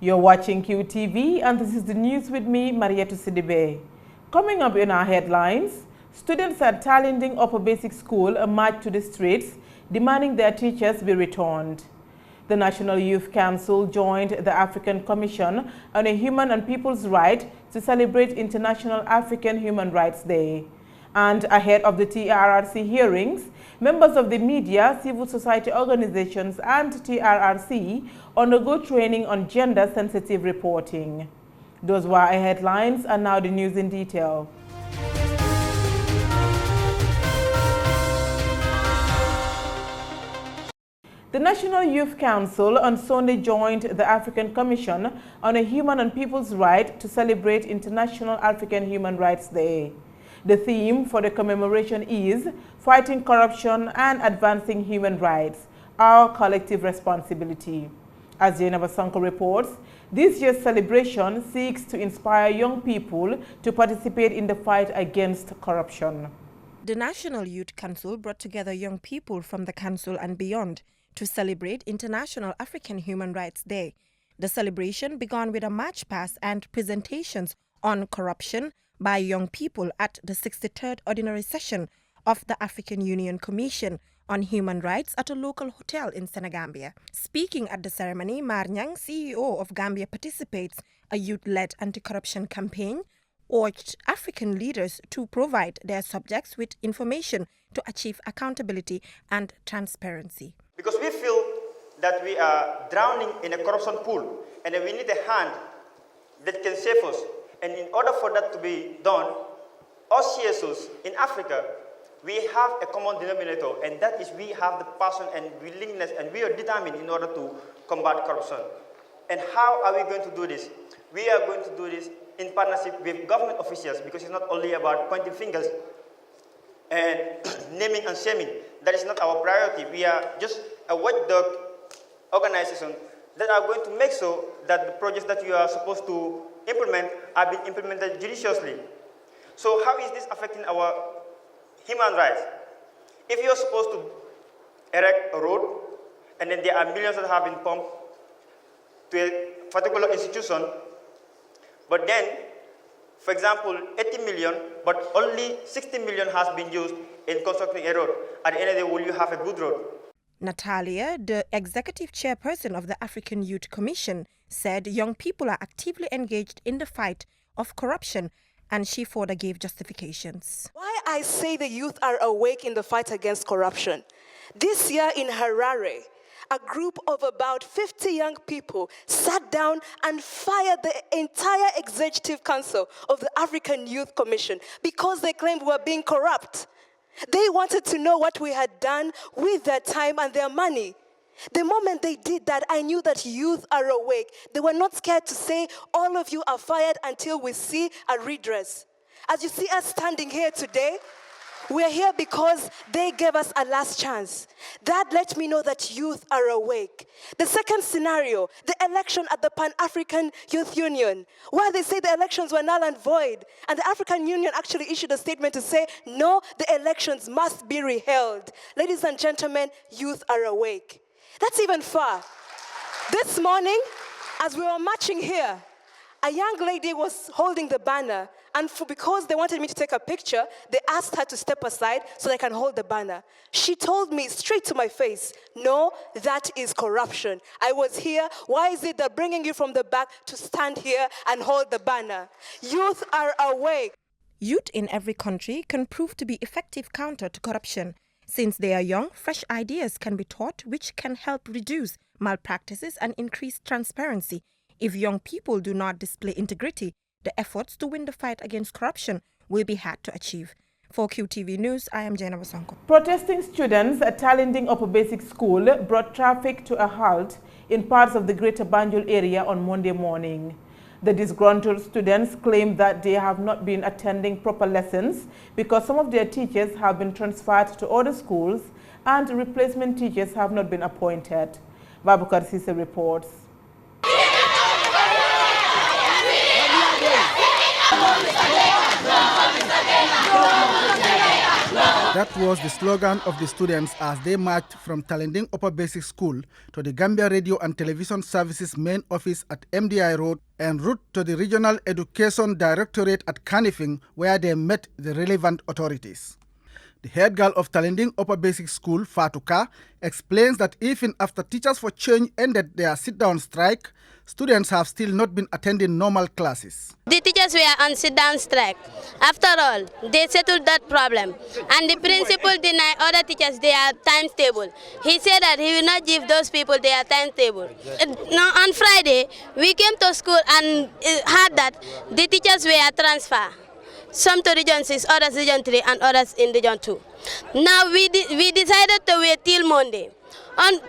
You're watching QTV and this is the news with me, Mariette Sidibe. Coming up in our headlines, students at Talinding Upper Basic School marched to the streets demanding their teachers be returned. The National Youth Council joined the African Commission on a Human and People's Right to celebrate International African Human Rights Day. And ahead of the TRRC hearings, members of the media, civil society organizations and TRRC undergo training on gender-sensitive reporting. Those were our headlines, and now the news in detail. The National Youth Council on Sunday joined the African Commission on a Human and People's Right to celebrate International African Human Rights Day. The theme for the commemoration is Fighting Corruption and Advancing Human Rights, Our Collective Responsibility. As Jennifer Sanko reports, this year's celebration seeks to inspire young people to participate in the fight against corruption. The National Youth Council brought together young people from the council and beyond to celebrate International African Human Rights Day. The celebration began with a march past and presentations on corruption by young people at the 63rd Ordinary Session of the African Union Commission on Human Rights at a local hotel in Senegambia. Speaking at the ceremony, Marnyang, CEO of Gambia Participates, a youth-led anti-corruption campaign, urged African leaders to provide their subjects with information to achieve accountability and transparency. Because we feel that we are drowning in a corruption pool and that we need a hand that can save us. And in order for that to be done, us CSOs in Africa, we have a common denominator, and that is we have the passion and willingness, and we are determined in order to combat corruption. And how are we going to do this? We are going to do this in partnership with government officials, because it's not only about pointing fingers and naming and shaming. That is not our priority. We are just a watchdog organization that are going to make sure that the projects that you are supposed to implement are being implemented judiciously. So how is this affecting our human rights? If you are supposed to erect a road, and then there are millions that have been pumped to a particular institution, but then, for example, 80 million, but only 60 million has been used in constructing a road. At the end of the day, will you have a good road? Natalia, the executive chairperson of the African Youth Commission, said young people are actively engaged in the fight of corruption, and she further gave justifications. Why I say the youth are awake in the fight against corruption. This year in Harare, a group of about 50 young people sat down and fired the entire executive council of the African Youth Commission because they claimed we were being corrupt. They wanted to know what we had done with their time and their money. The moment they did that, I knew that youth are awake. They were not scared to say, all of you are fired until we see a redress. As you see us standing here today, we're here because they gave us a last chance. That let me know that youth are awake. The second scenario, the election at the Pan-African Youth Union, where they say the elections were null and void. And the African Union actually issued a statement to say, no, the elections must be reheld. Ladies and gentlemen, youth are awake. That's even far. This morning, as we were marching here, a young lady was holding the banner, and because they wanted me to take a picture, they asked her to step aside so they can hold the banner. She told me straight to my face, no, that is corruption. I was here. Why is it they're bringing you from the back to stand here and hold the banner? Youth are awake. Youth in every country can prove to be effective counter to corruption. Since they are young, fresh ideas can be taught which can help reduce malpractices and increase transparency. If young people do not display integrity, the efforts to win the fight against corruption will be hard to achieve. For QTV News, I am Jennifer Sanko. Protesting students at Talinding Upper Basic School brought traffic to a halt in parts of the Greater Banjul area on Monday morning. The disgruntled students claim that they have not been attending proper lessons because some of their teachers have been transferred to other schools and replacement teachers have not been appointed. Babukar Sise reports. That was the slogan of the students as they marched from Talending Upper Basic School to the Gambia Radio and Television Services main office at MDI Road en route to the Regional Education Directorate at Kanifing, where they met the relevant authorities. The head girl of Talending Upper Basic School, Fatuka, explains that even after Teachers for Change ended their sit-down strike, students have still not been attending normal classes. The teachers were on sit-down strike. After all, they settled that problem. And the principal denied other teachers their timetable. He said that he will not give those people their timetable. Now, on Friday, we came to school and heard that the teachers were transferred. Some to Region 6, others Region 3, and others in Region 2. Now, we decided to wait till Monday.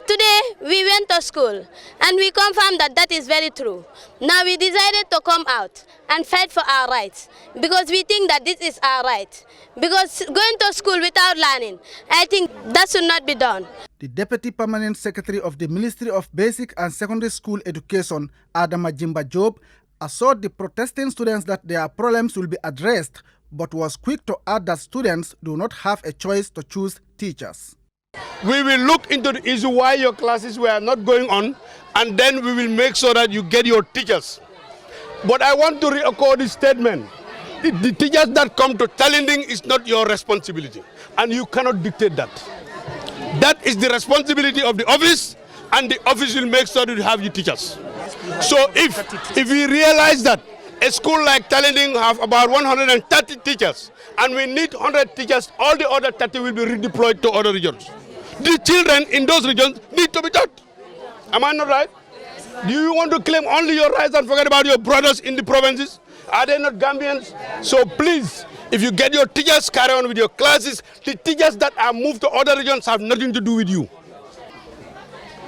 Today, we went to school and we confirmed that that is very true. Now we decided to come out and fight for our rights because we think that this is our right. Because going to school without learning, I think that should not be done. The Deputy Permanent Secretary of the Ministry of Basic and Secondary School Education, Adama Jimba Job, assured the protesting students that their problems will be addressed, but was quick to add that students do not have a choice to choose teachers. We will look into the issue why your classes were not going on, and then we will make sure that you get your teachers. But I want to re-echo this statement. The teachers that come to Talending is not your responsibility, and you cannot dictate that. That is the responsibility of the office, and the office will make sure that you have your teachers. So if we realize that a school like Talending have about 130 teachers, and we need 100 teachers, all the other 30 will be redeployed to other regions. The children in those regions need to be taught. Am I not right? Do you want to claim only your rights and forget about your brothers in the provinces? Are they not Gambians? So please, if you get your teachers, carry on with your classes. The teachers that are moved to other regions have nothing to do with you.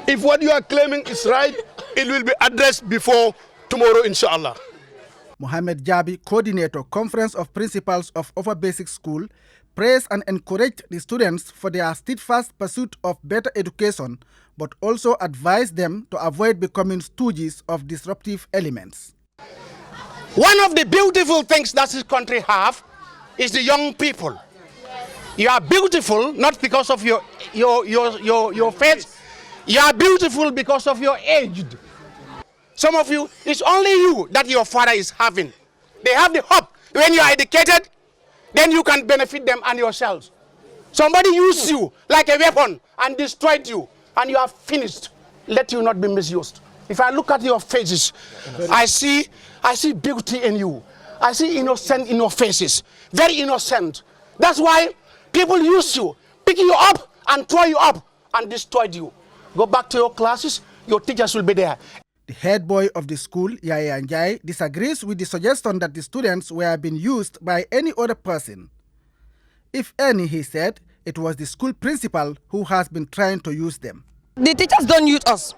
If what you are claiming is right, it will be addressed before tomorrow, inshallah. Mohamed Jabi, coordinator, Conference of Principals of Upper Basic School, praised and encouraged the students for their steadfast pursuit of better education, but also advised them to avoid becoming stooges of disruptive elements. One of the beautiful things that this country have is the young people. You are beautiful not because of your face. You are beautiful because of your age. Some of you, it's only you that your father is having. They have the hope. When you are educated, then you can benefit them and yourselves. Somebody used you like a weapon and destroyed you, and you are finished. Let you not be misused. If I look at your faces, I see beauty in you. I see innocence in your faces. Very innocent. That's why people use you, pick you up and throw you up and destroyed you. Go back to your classes, your teachers will be there. The head boy of the school, Yaya Njai, disagrees with the suggestion that the students were being used by any other person. If any, he said, it was the school principal who has been trying to use them. The teachers don't use us.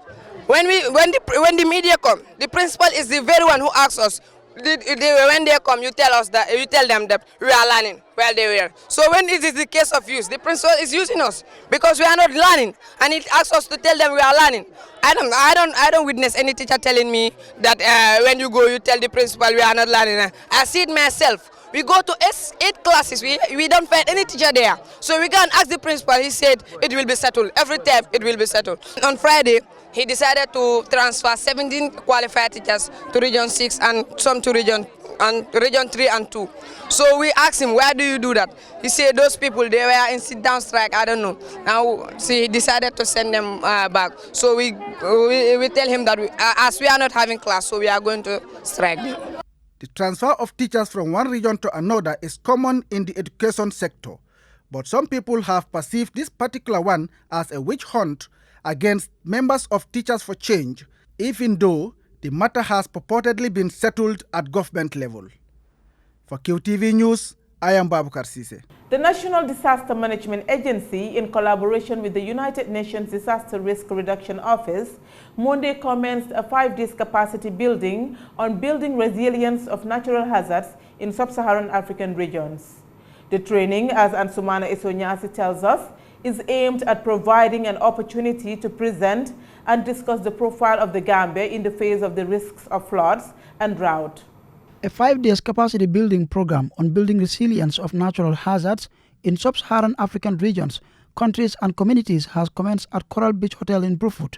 When the media come, the principal is the very one who asks us. When they come, you tell them that we are learning while they were. So when it is the case of use, the principal is using us because we are not learning, and it asks us to tell them we are learning. I don't witness any teacher telling me that when you go, you tell the principal we are not learning. I see it myself. We go to 8 classes, we don't find any teacher there. So we go and ask the principal, he said it will be settled. Every time it will be settled. On Friday, he decided to transfer 17 qualified teachers to Region 6 and some to Region 3 and 2. So we asked him, why do you do that? He said those people, they were in sit-down strike, I don't know. Now, see, he decided to send them back. So we tell him that as we are not having class, so we are going to strike them. The transfer of teachers from one region to another is common in the education sector, but some people have perceived this particular one as a witch hunt against members of Teachers for Change, even though the matter has purportedly been settled at government level. For QTV News, I am Babukar Sise. The National Disaster Management Agency, in collaboration with the United Nations Disaster Risk Reduction Office, Monday commenced a 5-day capacity building on building resilience of natural hazards in sub-Saharan African regions. The training, as Ansumana Isonyasi tells us, is aimed at providing an opportunity to present and discuss the profile of the Gambia in the face of the risks of floods and drought. A 5-day capacity building program on building resilience of natural hazards in sub-Saharan African regions, countries and communities has commenced at Coral Beach Hotel in Brufut.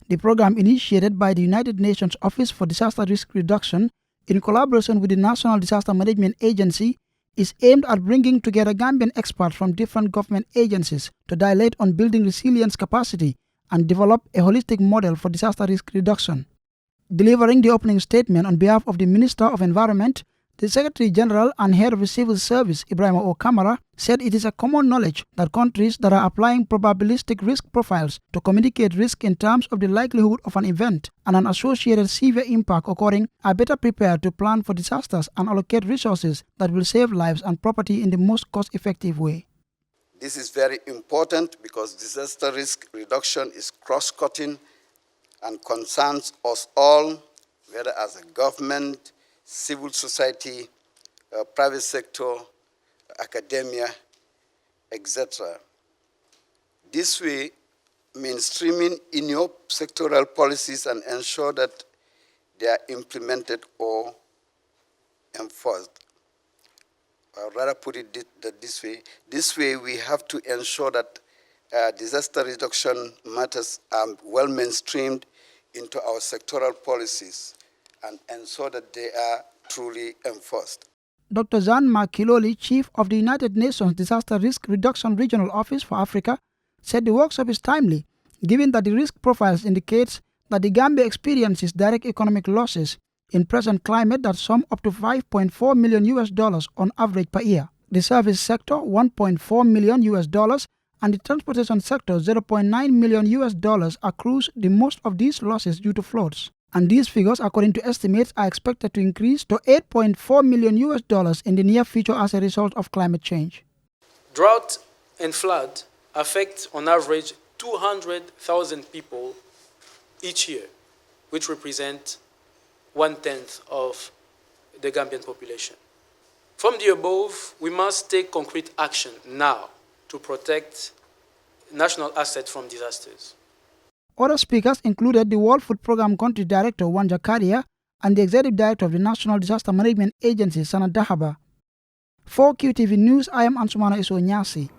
The program, initiated by the United Nations Office for Disaster Risk Reduction in collaboration with the National Disaster Management Agency, is aimed at bringing together Gambian experts from different government agencies to dilate on building resilience capacity and develop a holistic model for disaster risk reduction. Delivering the opening statement on behalf of the Minister of Environment, the Secretary General and Head of the Civil Service, Ibrahim O. Kamara, said it is a common knowledge that countries that are applying probabilistic risk profiles to communicate risk in terms of the likelihood of an event and an associated severe impact occurring are better prepared to plan for disasters and allocate resources that will save lives and property in the most cost-effective way. This is very important because disaster risk reduction is cross-cutting and concerns us all, whether as a government, civil society, private sector, academia, etc. This way, mainstreaming in your sectoral policies and ensure that they are implemented or enforced. I'd rather put it this way. This way, we have to ensure that disaster reduction matters are well mainstreamed into our sectoral policies and ensure that they are truly enforced. Dr. Zan Makiloli, Chief of the United Nations Disaster Risk Reduction Regional Office for Africa, said the workshop is timely, given that the risk profiles indicates that the Gambia experiences direct economic losses in present climate that sum up to $5.4 million on average per year. The service sector, $1.4 million, and the transportation sector, $0.9 million accrues the most of these losses due to floods. And these figures, according to estimates, are expected to increase to $8.4 million in the near future as a result of climate change. Drought and flood affect on average 200,000 people each year, which represent 1/10 of the Gambian population. From the above, we must take concrete action now to protect national assets from disasters. Other speakers included the World Food Programme Country Director Wanja Karia and the Executive Director of the National Disaster Management Agency, Sana Dahaba. For QTV News, I am Ansumana Isonyasi.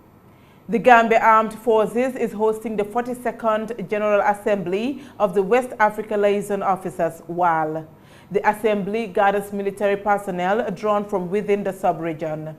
The Gambia Armed Forces is hosting the 42nd General Assembly of the West Africa Liaison Officers, WAL. The assembly gathers military personnel drawn from within the sub-region.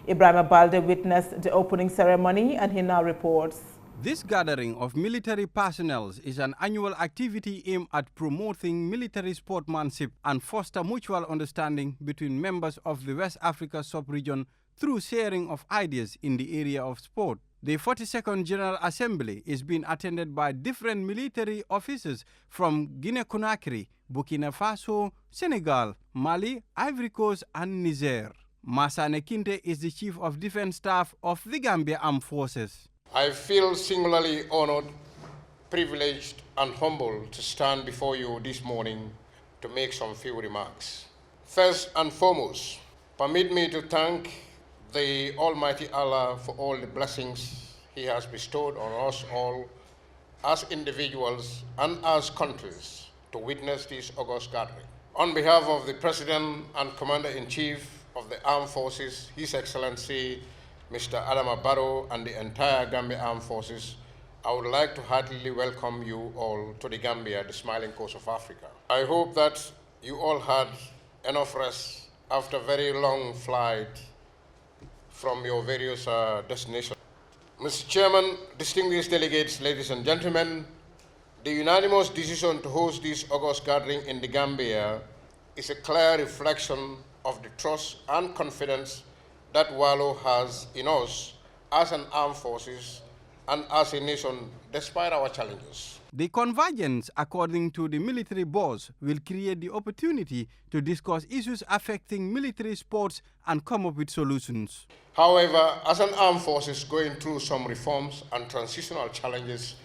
Ibrahim Balde witnessed the opening ceremony and he now reports. This gathering of military personnel is an annual activity aimed at promoting military sportsmanship and foster mutual understanding between members of the West Africa sub-region through sharing of ideas in the area of sport. The 42nd General Assembly is being attended by different military officers from Guinea-Conakry, Burkina Faso, Senegal, Mali, Ivory Coast, and Niger. Masane Kinte is the Chief of Defense Staff of the Gambia Armed Forces. I feel singularly honored, privileged, and humbled to stand before you this morning to make some few remarks. First and foremost, permit me to thank the Almighty Allah for all the blessings He has bestowed on us all as individuals and as countries to witness this august gathering. On behalf of the President and Commander-in-Chief of the Armed Forces, His Excellency Mr. Adama Barrow, and the entire Gambia Armed Forces, I would like to heartily welcome you all to the Gambia, the smiling coast of Africa. I hope that you all had enough rest after a very long flight from your various destinations. Mr. Chairman, distinguished delegates, ladies and gentlemen, the unanimous decision to host this august gathering in the Gambia is a clear reflection of the trust and confidence that WALO has in us as an armed forces and as a nation, despite our challenges. The convergence, according to the military boss, will create the opportunity to discuss issues affecting military sports and come up with solutions. However, as an armed forces going through some reforms and transitional challenges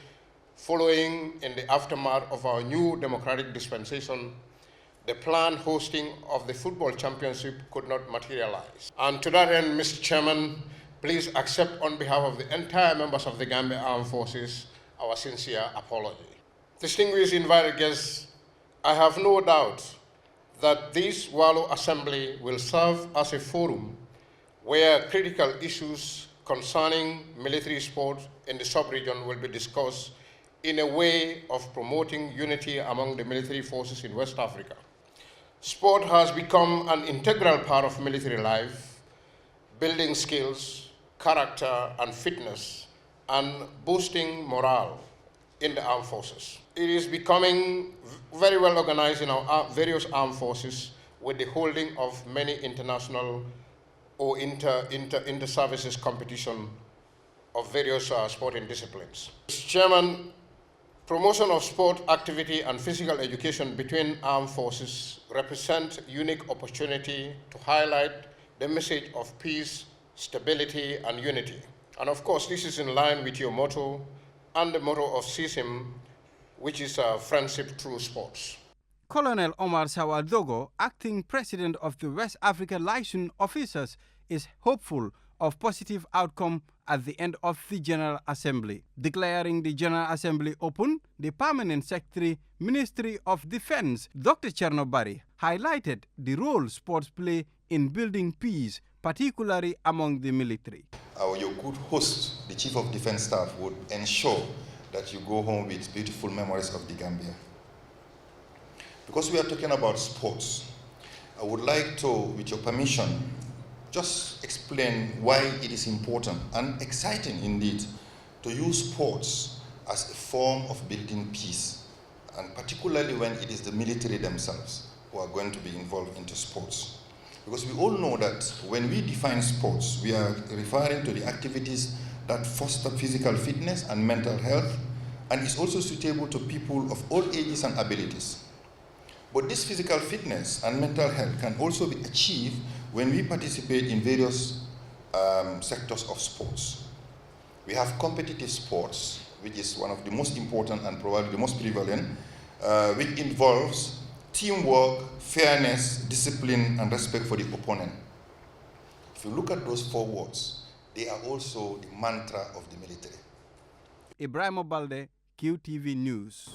following in the aftermath of our new democratic dispensation, the planned hosting of the football championship could not materialize. And to that end, Mr. Chairman, please accept on behalf of the entire members of the Gambia Armed Forces our sincere apology. Distinguished invited guests, I have no doubt that this WALO Assembly will serve as a forum where critical issues concerning military sport in the sub-region will be discussed in a way of promoting unity among the military forces in West Africa. Sport has become an integral part of military life, building skills, character, and fitness, and boosting morale in the armed forces. It is becoming very well organized in our various armed forces with the holding of many international or inter-services competition of various sporting disciplines. Mr. Chairman, promotion of sport activity and physical education between armed forces represent unique opportunity to highlight the message of peace, stability, and unity. And of course, this is in line with your motto and the motto of CISM, which is friendship through sports. Colonel Omar Sawadogo, acting president of the West African Liaison Officers, is hopeful of positive outcome at the end of the General Assembly. Declaring the General Assembly open, the Permanent Secretary, Ministry of Defense, Dr. Chernobari, highlighted the role sports play in building peace, particularly among the military. Your good host, the Chief of Defense Staff, would ensure that you go home with beautiful memories of the Gambia. Because we are talking about sports, I would like to, with your permission, just explain why it is important and exciting indeed to use sports as a form of building peace, and particularly when it is the military themselves who are going to be involved into sports. Because we all know that when we define sports, we are referring to the activities that foster physical fitness and mental health, and is also suitable to people of all ages and abilities. But this physical fitness and mental health can also be achieved when we participate in various sectors of sports. We have competitive sports, which is one of the most important and probably the most prevalent, which involves teamwork, fairness, discipline, and respect for the opponent. If you look at those 4 words, they are also the mantra of the military. Ibrahim Obalde, QTV News.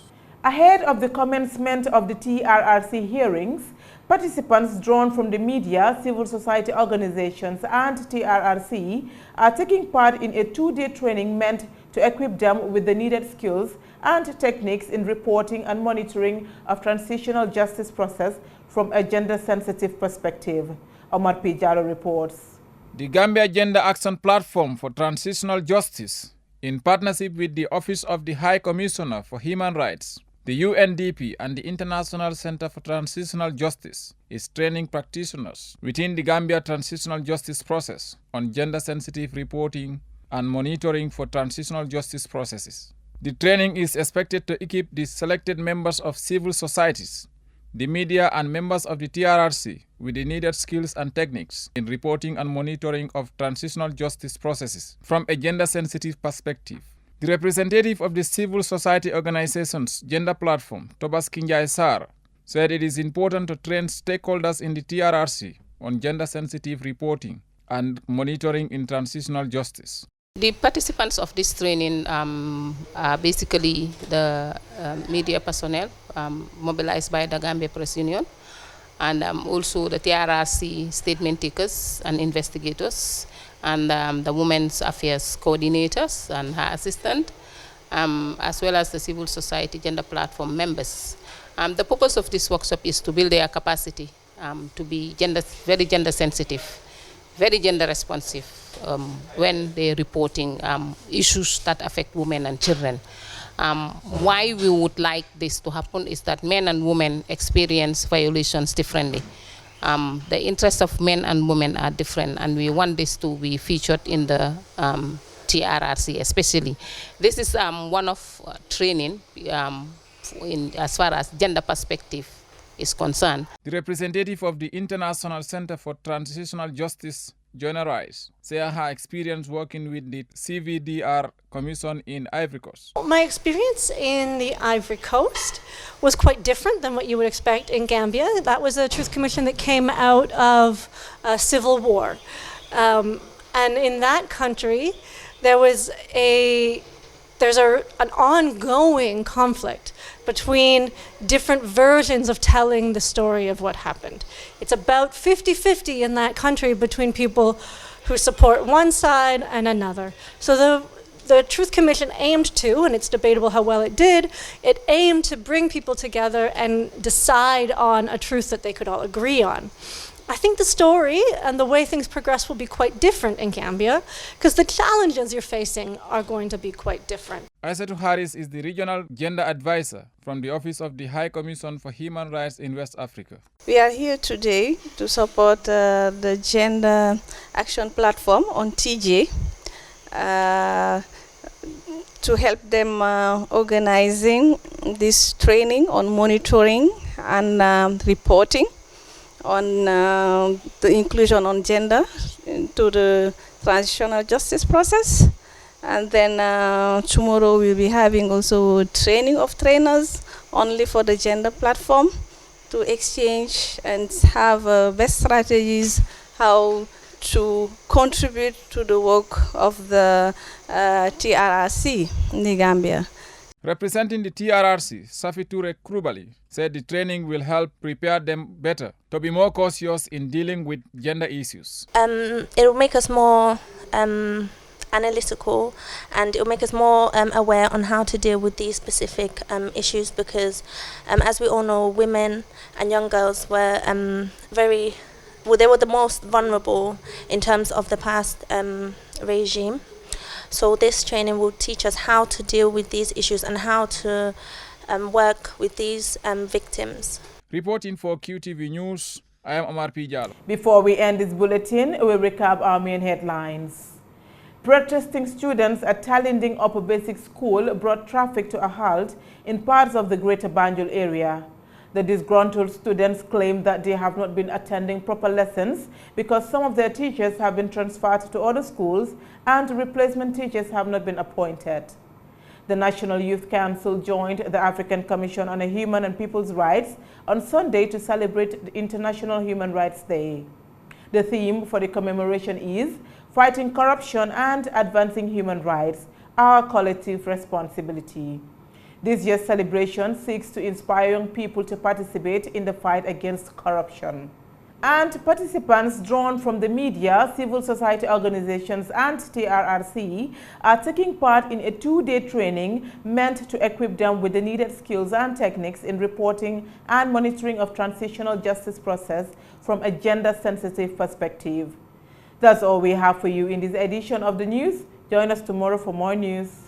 Ahead of the commencement of the TRRC hearings, participants drawn from the media, civil society organizations, and TRRC are taking part in a 2-day training meant to equip them with the needed skills and techniques in reporting and monitoring of transitional justice process from a gender-sensitive perspective. Omar P. Jallo reports. The Gambia Gender Action Platform for Transitional Justice, in partnership with the Office of the High Commissioner for Human Rights, the UNDP and the International Center for Transitional Justice, is training practitioners within the Gambia transitional justice process on gender-sensitive reporting and monitoring for transitional justice processes. The training is expected to equip the selected members of civil societies, the media and members of the TRRC with the needed skills and techniques in reporting and monitoring of transitional justice processes from a gender-sensitive perspective. The representative of the civil society organization's gender platform, Tobas Kinjai Sar, said it is important to train stakeholders in the TRRC on gender-sensitive reporting and monitoring in transitional justice. The participants of this training are basically the media personnel mobilized by the Gambia Press Union, and also the TRRC statement takers and investigators, and the Women's Affairs coordinators and her assistant, as well as the civil society gender platform members. The purpose of this workshop is to build their capacity to be very gender sensitive, very gender responsive when they're reporting issues that affect women and children. Why we would like this to happen is that men and women experience violations differently. The interests of men and women are different, and we want this to be featured in the TRRC especially. This is one of training as far as gender perspective is concerned. The representative of the International Center for Transitional Justice, Joanna Rice, said her experience working with the CVDR Commission in Ivory Coast. My experience in the Ivory Coast was quite different than what you would expect in Gambia. That was a truth commission that came out of a civil war. And in that country, there's an ongoing conflict between different versions of telling the story of what happened. It's about 50-50 in that country between people who support one side and another. So the Truth Commission aimed to, and it's debatable how well it did, it aimed to bring people together and decide on a truth that they could all agree on. I think the story and the way things progress will be quite different in Gambia because the challenges you're facing are going to be quite different. Aissatou Harris is the Regional Gender Advisor from the Office of the High Commission for Human Rights in West Africa. We are here today to support the Gender Action Platform on TJ to help them organizing this training on monitoring and reporting on the inclusion on gender into the transitional justice process. And then tomorrow we'll be having also training of trainers only for the gender platform to exchange and have best strategies how to contribute to the work of the TRRC in the Gambia. Representing the TRRC, Safi Toure Krubali said the training will help prepare them better to be more cautious in dealing with gender issues. It will make us more analytical, and it will make us more aware on how to deal with these specific issues because, as we all know, women and young girls were they were the most vulnerable in terms of the past regime. So this training will teach us how to deal with these issues and how to work with these victims. Reporting for QTV News, I am Omar P. Jallo. Before we end this bulletin, we'll recap our main headlines. Protesting students at Talinding Upper Basic School brought traffic to a halt in parts of the Greater Banjul area. The disgruntled students claim that they have not been attending proper lessons because some of their teachers have been transferred to other schools and replacement teachers have not been appointed. The National Youth Council joined the African Commission on Human and People's Rights on Sunday to celebrate the International Human Rights Day. The theme for the commemoration is Fighting Corruption and Advancing Human Rights, Our Collective Responsibility. This year's celebration seeks to inspire young people to participate in the fight against corruption. And participants drawn from the media, civil society organizations and TRRC are taking part in a 2-day training meant to equip them with the needed skills and techniques in reporting and monitoring of transitional justice process from a gender-sensitive perspective. That's all we have for you in this edition of the news. Join us tomorrow for more news.